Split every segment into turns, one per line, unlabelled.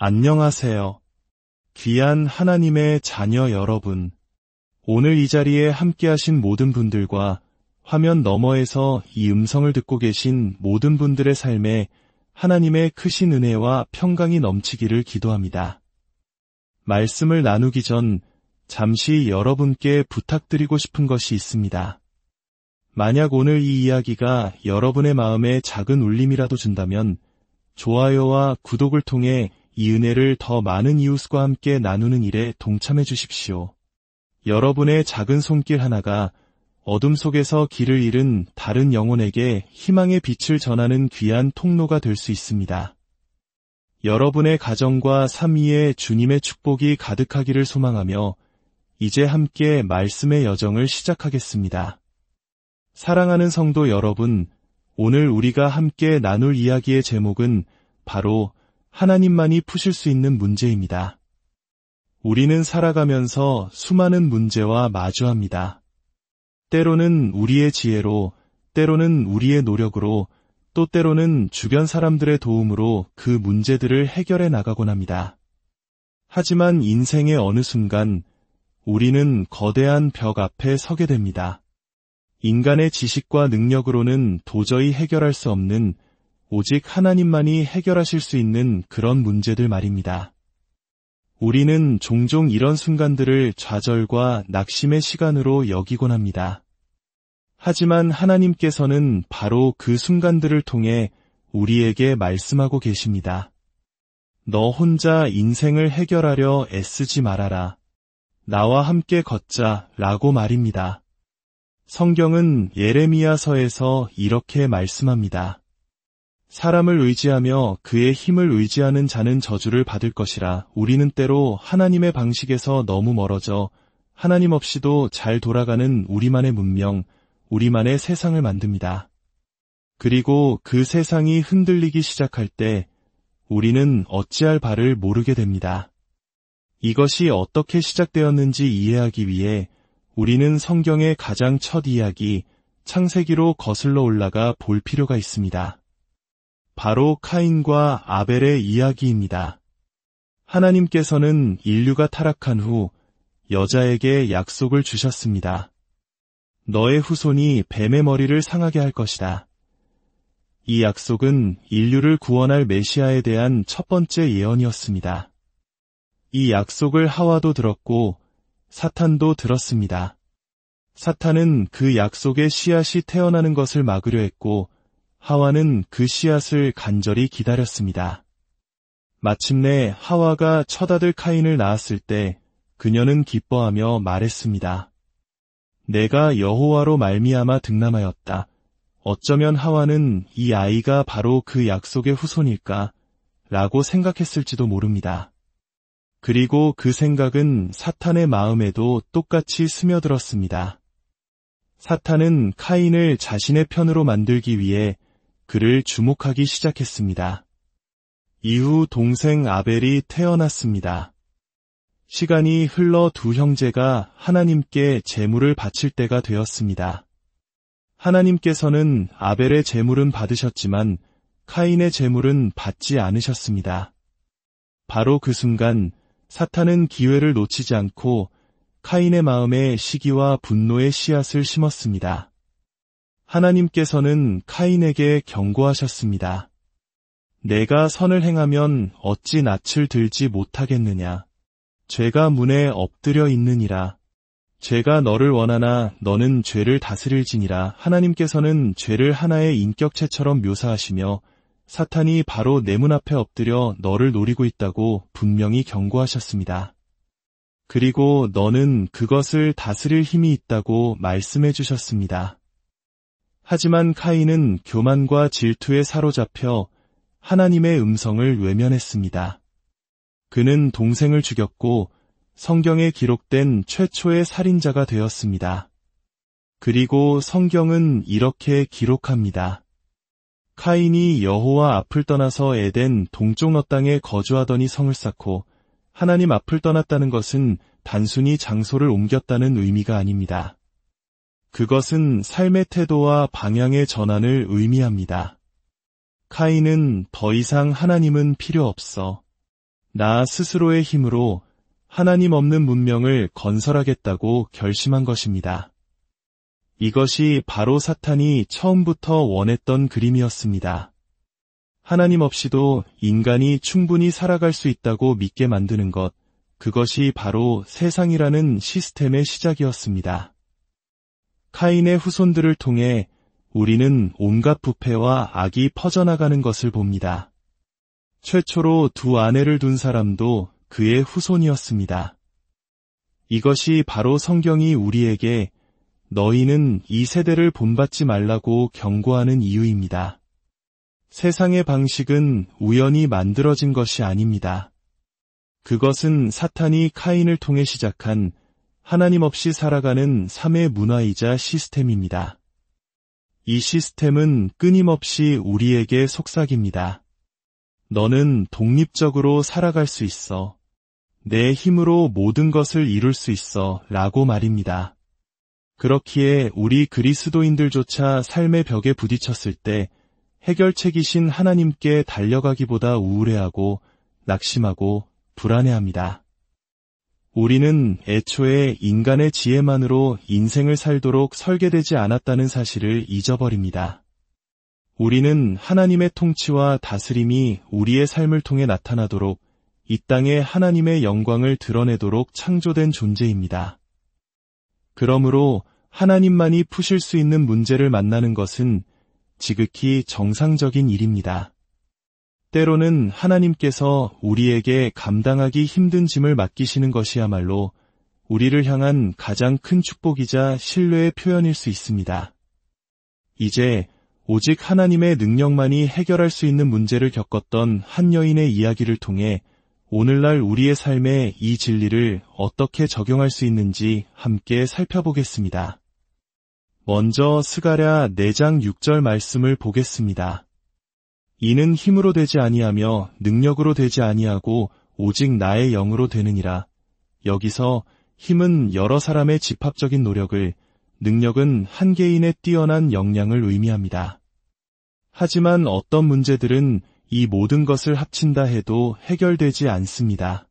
안녕하세요. 귀한 하나님의 자녀 여러분. 오늘 이 자리에 함께하신 모든 분들과 화면 너머에서 이 음성을 듣고 계신 모든 분들의 삶에 하나님의 크신 은혜와 평강이 넘치기를 기도합니다. 말씀을 나누기 전 잠시 여러분께 부탁드리고 싶은 것이 있습니다. 만약 오늘 이 이야기가 여러분의 마음에 작은 울림이라도 준다면 좋아요와 구독을 통해 이 은혜를 더 많은 이웃과 함께 나누는 일에 동참해 주십시오. 여러분의 작은 손길 하나가 어둠 속에서 길을 잃은 다른 영혼에게 희망의 빛을 전하는 귀한 통로가 될 수 있습니다. 여러분의 가정과 삶 위에 주님의 축복이 가득하기를 소망하며 이제 함께 말씀의 여정을 시작하겠습니다. 사랑하는 성도 여러분, 오늘 우리가 함께 나눌 이야기의 제목은 바로 하나님만이 푸실 수 있는 문제입니다. 우리는 살아가면서 수많은 문제와 마주합니다. 때로는 우리의 지혜로, 때로는 우리의 노력으로, 또 때로는 주변 사람들의 도움으로 그 문제들을 해결해 나가곤 합니다. 하지만 인생의 어느 순간 우리는 거대한 벽 앞에 서게 됩니다. 인간의 지식과 능력으로는 도저히 해결할 수 없는 오직 하나님만이 해결하실 수 있는 그런 문제들 말입니다. 우리는 종종 이런 순간들을 좌절과 낙심의 시간으로 여기곤 합니다. 하지만 하나님께서는 바로 그 순간들을 통해 우리에게 말씀하고 계십니다. 너 혼자 인생을 해결하려 애쓰지 말아라. 나와 함께 걷자 라고 말입니다. 성경은 예레미야서에서 이렇게 말씀합니다. 사람을 의지하며 그의 힘을 의지하는 자는 저주를 받을 것이라. 우리는 때로 하나님의 방식에서 너무 멀어져 하나님 없이도 잘 돌아가는 우리만의 문명, 우리만의 세상을 만듭니다. 그리고 그 세상이 흔들리기 시작할 때 우리는 어찌할 바를 모르게 됩니다. 이것이 어떻게 시작되었는지 이해하기 위해 우리는 성경의 가장 첫 이야기, 창세기로 거슬러 올라가 볼 필요가 있습니다. 바로 카인과 아벨의 이야기입니다. 하나님께서는 인류가 타락한 후 여자에게 약속을 주셨습니다. 너의 후손이 뱀의 머리를 상하게 할 것이다. 이 약속은 인류를 구원할 메시아에 대한 첫 번째 예언이었습니다. 이 약속을 하와도 들었고 사탄도 들었습니다. 사탄은 그 약속의 씨앗이 태어나는 것을 막으려 했고 하와는 그 씨앗을 간절히 기다렸습니다. 마침내 하와가 첫 아들 카인을 낳았을 때 그녀는 기뻐하며 말했습니다. 내가 여호와로 말미암아 득남하였다. 어쩌면 하와는 이 아이가 바로 그 약속의 후손일까? 라고 생각했을지도 모릅니다. 그리고 그 생각은 사탄의 마음에도 똑같이 스며들었습니다. 사탄은 카인을 자신의 편으로 만들기 위해 그를 주목하기 시작했습니다. 이후 동생 아벨이 태어났습니다. 시간이 흘러 두 형제가 하나님께 제물을 바칠 때가 되었습니다. 하나님께서는 아벨의 제물은 받으셨지만 카인의 제물은 받지 않으셨습니다. 바로 그 순간 사탄은 기회를 놓치지 않고 카인의 마음에 시기와 분노의 씨앗을 심었습니다. 하나님께서는 카인에게 경고하셨습니다. 내가 선을 행하면 어찌 낯을 들지 못하겠느냐. 죄가 문에 엎드려 있느니라. 죄가 너를 원하나 너는 죄를 다스릴지니라. 하나님께서는 죄를 하나의 인격체처럼 묘사하시며 사탄이 바로 내 문 앞에 엎드려 너를 노리고 있다고 분명히 경고하셨습니다. 그리고 너는 그것을 다스릴 힘이 있다고 말씀해 주셨습니다. 하지만 카인은 교만과 질투에 사로잡혀 하나님의 음성을 외면했습니다. 그는 동생을 죽였고 성경에 기록된 최초의 살인자가 되었습니다. 그리고 성경은 이렇게 기록합니다. 카인이 여호와 앞을 떠나서 에덴 동쪽 너 땅에 거주하더니 성을 쌓고 하나님 앞을 떠났다는 것은 단순히 장소를 옮겼다는 의미가 아닙니다. 그것은 삶의 태도와 방향의 전환을 의미합니다. 카인은 더 이상 하나님은 필요 없어. 나 스스로의 힘으로 하나님 없는 문명을 건설하겠다고 결심한 것입니다. 이것이 바로 사탄이 처음부터 원했던 그림이었습니다. 하나님 없이도 인간이 충분히 살아갈 수 있다고 믿게 만드는 것, 그것이 바로 세상이라는 시스템의 시작이었습니다. 카인의 후손들을 통해 우리는 온갖 부패와 악이 퍼져나가는 것을 봅니다. 최초로 두 아내를 둔 사람도 그의 후손이었습니다. 이것이 바로 성경이 우리에게 너희는 이 세대를 본받지 말라고 경고하는 이유입니다. 세상의 방식은 우연히 만들어진 것이 아닙니다. 그것은 사탄이 카인을 통해 시작한 하나님 없이 살아가는 삶의 문화이자 시스템입니다. 이 시스템은 끊임없이 우리에게 속삭입니다. 너는 독립적으로 살아갈 수 있어. 내 힘으로 모든 것을 이룰 수 있어. 라고 말입니다. 그렇기에 우리 그리스도인들조차 삶의 벽에 부딪혔을 때 해결책이신 하나님께 달려가기보다 우울해하고 낙심하고 불안해합니다. 우리는 애초에 인간의 지혜만으로 인생을 살도록 설계되지 않았다는 사실을 잊어버립니다. 우리는 하나님의 통치와 다스림이 우리의 삶을 통해 나타나도록 이 땅에 하나님의 영광을 드러내도록 창조된 존재입니다. 그러므로 하나님만이 푸실 수 있는 문제를 만나는 것은 지극히 정상적인 일입니다. 때로는 하나님께서 우리에게 감당하기 힘든 짐을 맡기시는 것이야말로 우리를 향한 가장 큰 축복이자 신뢰의 표현일 수 있습니다. 이제 오직 하나님의 능력만이 해결할 수 있는 문제를 겪었던 한 여인의 이야기를 통해 오늘날 우리의 삶에 이 진리를 어떻게 적용할 수 있는지 함께 살펴보겠습니다. 먼저 스가랴 4장 6절 말씀을 보겠습니다. 이는 힘으로 되지 아니하며 능력으로 되지 아니하고 오직 나의 영으로 되느니라. 여기서 힘은 여러 사람의 집합적인 노력을, 능력은 한 개인의 뛰어난 역량을 의미합니다. 하지만 어떤 문제들은 이 모든 것을 합친다 해도 해결되지 않습니다.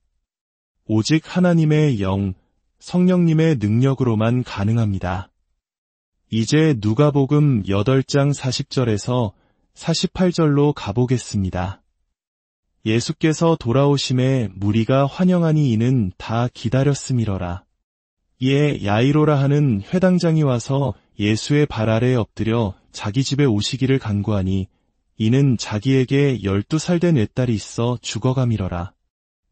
오직 하나님의 영, 성령님의 능력으로만 가능합니다. 이제 누가복음 8장 40절에서 48절로 가보겠습니다. 예수께서 돌아오심에 무리가 환영하니 이는 다 기다렸음이러라. 이에 야이로라 하는 회당장이 와서 예수의 발 아래에 엎드려 자기 집에 오시기를 간구하니 이는 자기에게 12살 된 외딸이 있어 죽어감이러라.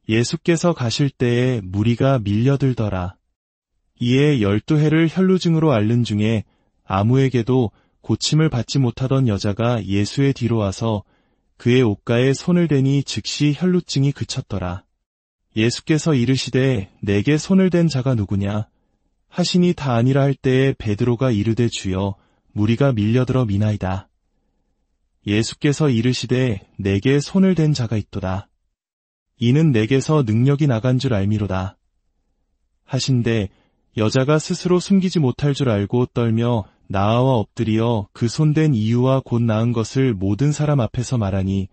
예수께서 가실 때에 무리가 밀려들더라. 이에 12해를 혈루증으로 앓는 중에 아무에게도 고침을 받지 못하던 여자가 예수의 뒤로 와서 그의 옷가에 손을 대니 즉시 혈루증이 그쳤더라. 예수께서 이르시되 내게 손을 댄 자가 누구냐? 하시니 다 아니라 할 때에 베드로가 이르되 주여 무리가 밀려들어 미나이다. 예수께서 이르시되 내게 손을 댄 자가 있도다. 이는 내게서 능력이 나간 줄 알미로다. 하신대 여자가 스스로 숨기지 못할 줄 알고 떨며 나아와 엎드리어 그 손댄 이유와 곧 나은 것을 모든 사람 앞에서 말하니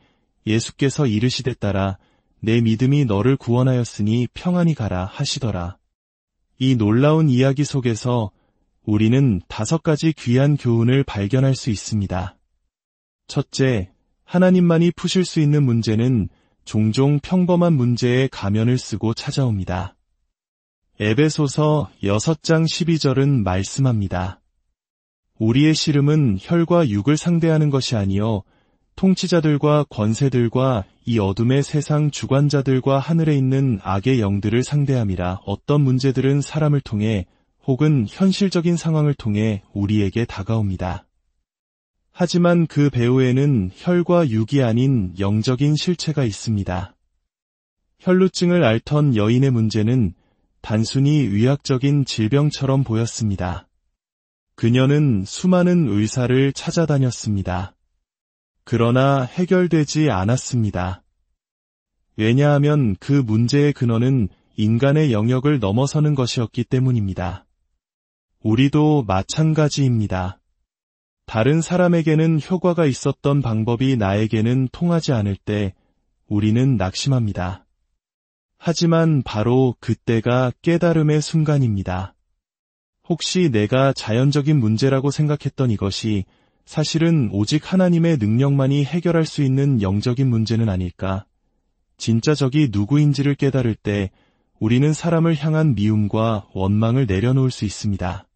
예수께서 이르시되 딸아 내 믿음이 너를 구원하였으니 평안히 가라 하시더라. 이 놀라운 이야기 속에서 우리는 5가지 귀한 교훈을 발견할 수 있습니다. 첫째, 하나님만이 푸실 수 있는 문제는 종종 평범한 문제에 가면을 쓰고 찾아옵니다. 에베소서 6장 12절은 말씀합니다. 우리의 씨름은 혈과 육을 상대하는 것이 아니요 통치자들과 권세들과 이 어둠의 세상 주관자들과 하늘에 있는 악의 영들을 상대함이라. 어떤 문제들은 사람을 통해 혹은 현실적인 상황을 통해 우리에게 다가옵니다. 하지만 그 배후에는 혈과 육이 아닌 영적인 실체가 있습니다. 혈루증을 앓던 여인의 문제는 단순히 의학적인 질병처럼 보였습니다. 그녀는 수많은 의사를 찾아다녔습니다. 그러나 해결되지 않았습니다. 왜냐하면 그 문제의 근원은 인간의 영역을 넘어서는 것이었기 때문입니다. 우리도 마찬가지입니다. 다른 사람에게는 효과가 있었던 방법이 나에게는 통하지 않을 때 우리는 낙심합니다. 하지만 바로 그때가 깨달음의 순간입니다. 혹시 내가 자연적인 문제라고 생각했던 이것이 사실은 오직 하나님의 능력만이 해결할 수 있는 영적인 문제는 아닐까? 진짜 적이 누구인지를 깨달을 때 우리는 사람을 향한 미움과 원망을 내려놓을 수 있습니다.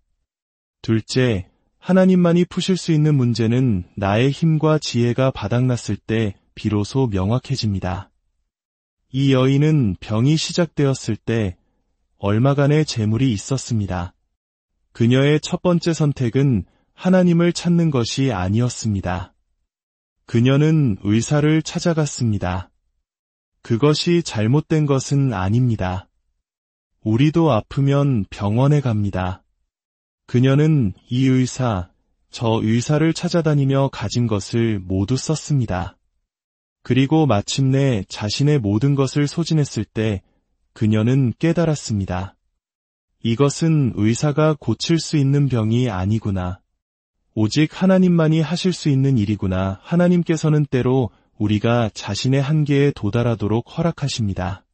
둘째, 하나님만이 푸실 수 있는 문제는 나의 힘과 지혜가 바닥났을 때 비로소 명확해집니다. 이 여인은 병이 시작되었을 때 얼마간의 재물이 있었습니다. 그녀의 첫 번째 선택은 하나님을 찾는 것이 아니었습니다. 그녀는 의사를 찾아갔습니다. 그것이 잘못된 것은 아닙니다. 우리도 아프면 병원에 갑니다. 그녀는 이 의사, 저 의사를 찾아다니며 가진 것을 모두 썼습니다. 그리고 마침내 자신의 모든 것을 소진했을 때 그녀는 깨달았습니다. 이것은 의사가 고칠 수 있는 병이 아니구나. 오직 하나님만이 하실 수 있는 일이구나. 하나님께서는 때로 우리가 자신의 한계에 도달하도록 허락하십니다.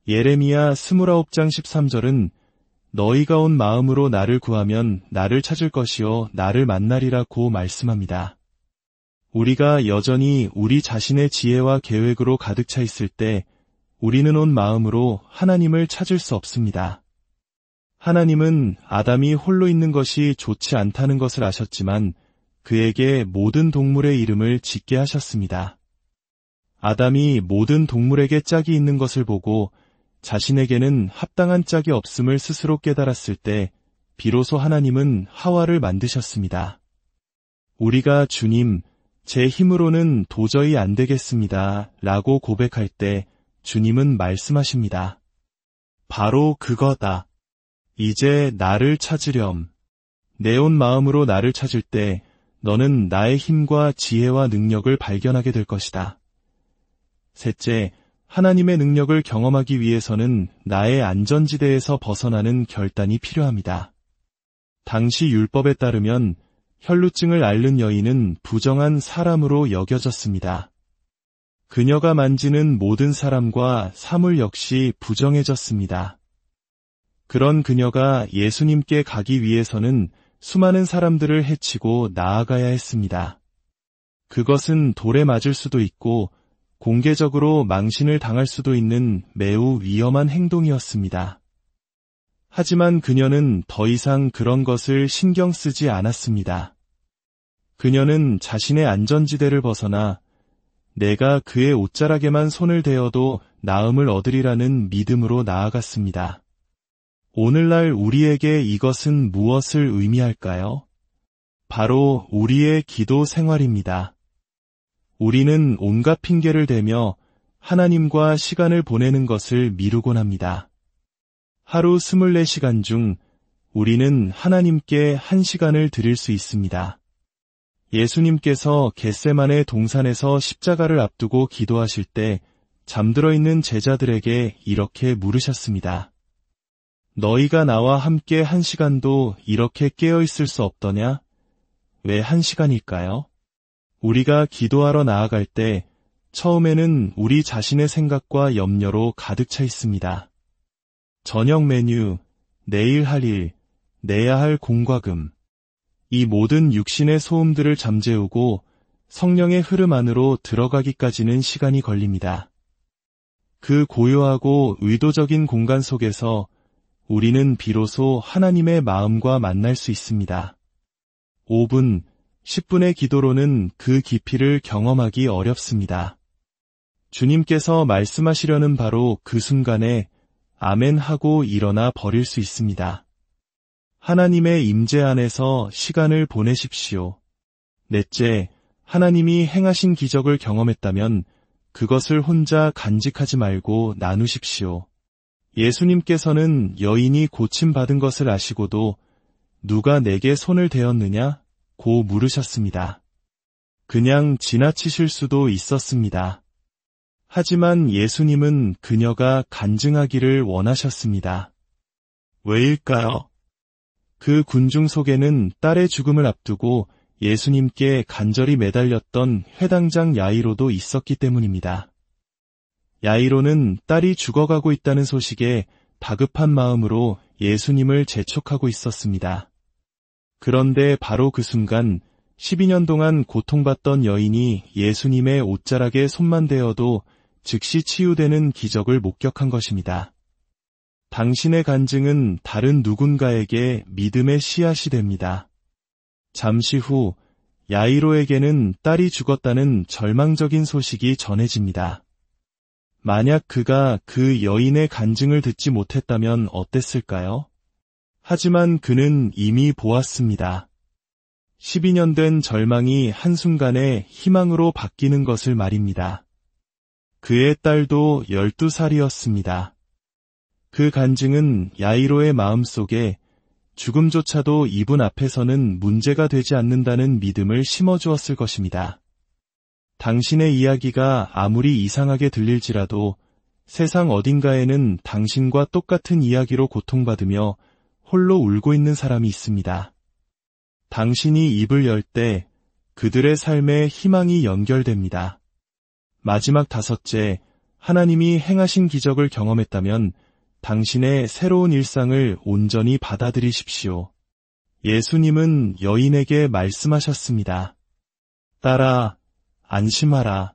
예레미야 29장 13절은 너희가 온 마음으로 나를 구하면 나를 찾을 것이요 나를 만나리라고 말씀합니다. 우리가 여전히 우리 자신의 지혜와 계획으로 가득 차 있을 때 우리는 온 마음으로 하나님을 찾을 수 없습니다. 하나님은 아담이 홀로 있는 것이 좋지 않다는 것을 아셨지만 그에게 모든 동물의 이름을 짓게 하셨습니다. 아담이 모든 동물에게 짝이 있는 것을 보고 자신에게는 합당한 짝이 없음을 스스로 깨달았을 때 비로소 하나님은 하와를 만드셨습니다. 우리가 주님, 제 힘으로는 도저히 안 되겠습니다. 라고 고백할 때 주님은 말씀하십니다. 바로 그거다. 이제 나를 찾으렴. 내 온 마음으로 나를 찾을 때 너는 나의 힘과 지혜와 능력을 발견하게 될 것이다. 셋째, 하나님의 능력을 경험하기 위해서는 나의 안전지대에서 벗어나는 결단이 필요합니다. 당시 율법에 따르면 혈루증을 앓는 여인은 부정한 사람으로 여겨졌습니다. 그녀가 만지는 모든 사람과 사물 역시 부정해졌습니다. 그런 그녀가 예수님께 가기 위해서는 수많은 사람들을 해치고 나아가야 했습니다. 그것은 돌에 맞을 수도 있고 공개적으로 망신을 당할 수도 있는 매우 위험한 행동이었습니다. 하지만 그녀는 더 이상 그런 것을 신경 쓰지 않았습니다. 그녀는 자신의 안전지대를 벗어나 내가 그의 옷자락에만 손을 대어도 나음을 얻으리라는 믿음으로 나아갔습니다. 오늘날 우리에게 이것은 무엇을 의미할까요? 바로 우리의 기도 생활입니다. 우리는 온갖 핑계를 대며 하나님과 시간을 보내는 것을 미루곤 합니다. 하루 24시간 중 우리는 하나님께 1시간을 드릴 수 있습니다. 예수님께서 겟세마네 동산에서 십자가를 앞두고 기도하실 때 잠들어 있는 제자들에게 이렇게 물으셨습니다. 너희가 나와 함께 1시간도 이렇게 깨어 있을 수 없더냐? 왜 1시간일까요? 우리가 기도하러 나아갈 때 처음에는 우리 자신의 생각과 염려로 가득 차 있습니다. 저녁 메뉴, 내일 할 일, 내야 할 공과 금. 이 모든 육신의 소음들을 잠재우고 성령의 흐름 안으로 들어가기까지는 시간이 걸립니다. 그 고요하고 의도적인 공간 속에서 우리는 비로소 하나님의 마음과 만날 수 있습니다. 5분, 10분의 기도로는 그 깊이를 경험하기 어렵습니다. 주님께서 말씀하시려는 바로 그 순간에 아멘 하고 일어나 버릴 수 있습니다. 하나님의 임재 안에서 시간을 보내십시오. 넷째, 하나님이 행하신 기적을 경험했다면 그것을 혼자 간직하지 말고 나누십시오. 예수님께서는 여인이 고침받은 것을 아시고도 누가 내게 손을 대었느냐? 고 물으셨습니다. 그냥 지나치실 수도 있었습니다. 하지만 예수님은 그녀가 간증하기를 원하셨습니다. 왜일까요? 그 군중 속에는 딸의 죽음을 앞두고 예수님께 간절히 매달렸던 회당장 야이로도 있었기 때문입니다. 야이로는 딸이 죽어가고 있다는 소식에 다급한 마음으로 예수님을 재촉하고 있었습니다. 그런데 바로 그 순간 12년 동안 고통받던 여인이 예수님의 옷자락에 손만 대어도 즉시 치유되는 기적을 목격한 것입니다. 당신의 간증은 다른 누군가에게 믿음의 씨앗이 됩니다. 잠시 후 야이로에게는 딸이 죽었다는 절망적인 소식이 전해집니다. 만약 그가 그 여인의 간증을 듣지 못했다면 어땠을까요? 하지만 그는 이미 보았습니다. 12년 된 절망이 한순간에 희망으로 바뀌는 것을 말입니다. 그의 딸도 12살이었습니다. 그 간증은 야이로의 마음속에 죽음조차도 이분 앞에서는 문제가 되지 않는다는 믿음을 심어주었을 것입니다. 당신의 이야기가 아무리 이상하게 들릴지라도 세상 어딘가에는 당신과 똑같은 이야기로 고통받으며 홀로 울고 있는 사람이 있습니다. 당신이 입을 열 때 그들의 삶에 희망이 연결됩니다. 마지막 5째, 하나님이 행하신 기적을 경험했다면 당신의 새로운 일상을 온전히 받아들이십시오. 예수님은 여인에게 말씀하셨습니다. 딸아, 안심하라.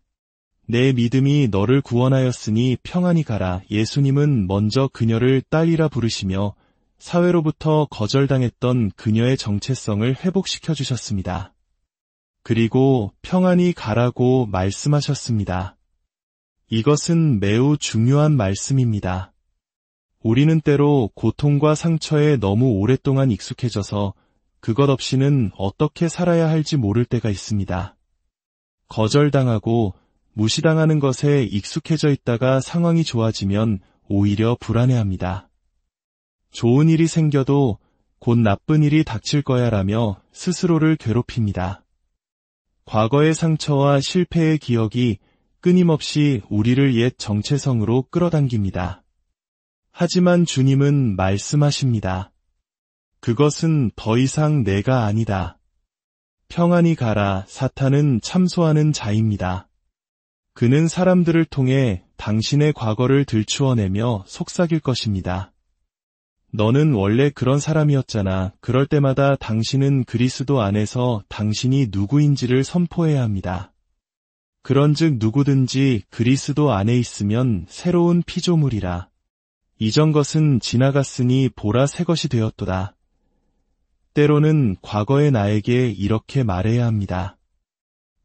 내 믿음이 너를 구원하였으니 평안히 가라. 예수님은 먼저 그녀를 딸이라 부르시며 사회로부터 거절당했던 그녀의 정체성을 회복시켜 주셨습니다. 그리고 평안히 가라고 말씀하셨습니다. 이것은 매우 중요한 말씀입니다. 우리는 때로 고통과 상처에 너무 오랫동안 익숙해져서 그것 없이는 어떻게 살아야 할지 모를 때가 있습니다. 거절당하고 무시당하는 것에 익숙해져 있다가 상황이 좋아지면 오히려 불안해합니다. 좋은 일이 생겨도 곧 나쁜 일이 닥칠 거야라며 스스로를 괴롭힙니다. 과거의 상처와 실패의 기억이 끊임없이 우리를 옛 정체성으로 끌어당깁니다. 하지만 주님은 말씀하십니다. 그것은 더 이상 내가 아니다. 평안히 가라. 사탄은 참소하는 자입니다. 그는 사람들을 통해 당신의 과거를 들추어내며 속삭일 것입니다. 너는 원래 그런 사람이었잖아. 그럴 때마다 당신은 그리스도 안에서 당신이 누구인지를 선포해야 합니다. 그런즉 누구든지 그리스도 안에 있으면 새로운 피조물이라. 이전 것은 지나갔으니 보라 새 것이 되었도다. 때로는 과거의 나에게 이렇게 말해야 합니다.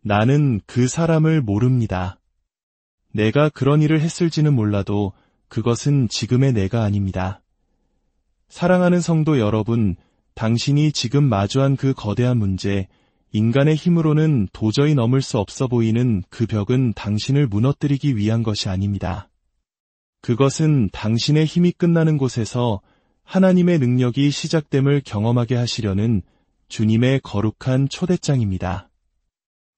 나는 그 사람을 모릅니다. 내가 그런 일을 했을지는 몰라도 그것은 지금의 내가 아닙니다. 사랑하는 성도 여러분, 당신이 지금 마주한 그 거대한 문제, 인간의 힘으로는 도저히 넘을 수 없어 보이는 그 벽은 당신을 무너뜨리기 위한 것이 아닙니다. 그것은 당신의 힘이 끝나는 곳에서 하나님의 능력이 시작됨을 경험하게 하시려는 주님의 거룩한 초대장입니다.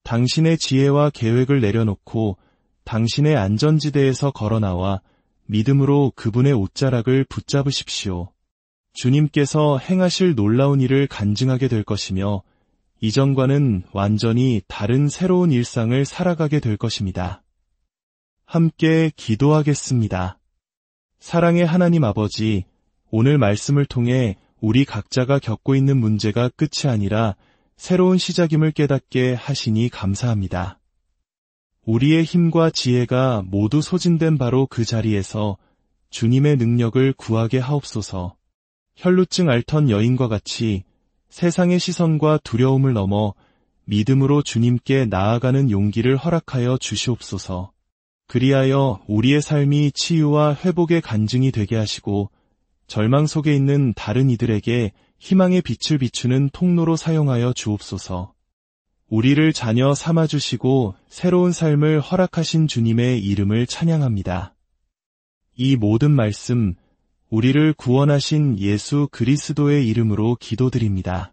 당신의 지혜와 계획을 내려놓고 당신의 안전지대에서 걸어나와 믿음으로 그분의 옷자락을 붙잡으십시오. 주님께서 행하실 놀라운 일을 간증하게 될 것이며 이전과는 완전히 다른 새로운 일상을 살아가게 될 것입니다. 함께 기도하겠습니다. 사랑의 하나님 아버지, 오늘 말씀을 통해 우리 각자가 겪고 있는 문제가 끝이 아니라 새로운 시작임을 깨닫게 하시니 감사합니다. 우리의 힘과 지혜가 모두 소진된 바로 그 자리에서 주님의 능력을 구하게 하옵소서. 혈루증 앓던 여인과 같이 세상의 시선과 두려움을 넘어 믿음으로 주님께 나아가는 용기를 허락하여 주시옵소서. 그리하여 우리의 삶이 치유와 회복의 간증이 되게 하시고 절망 속에 있는 다른 이들에게 희망의 빛을 비추는 통로로 사용하여 주옵소서. 우리를 자녀 삼아주시고 새로운 삶을 허락하신 주님의 이름을 찬양합니다. 이 모든 말씀, 우리를 구원하신 예수 그리스도의 이름으로 기도드립니다.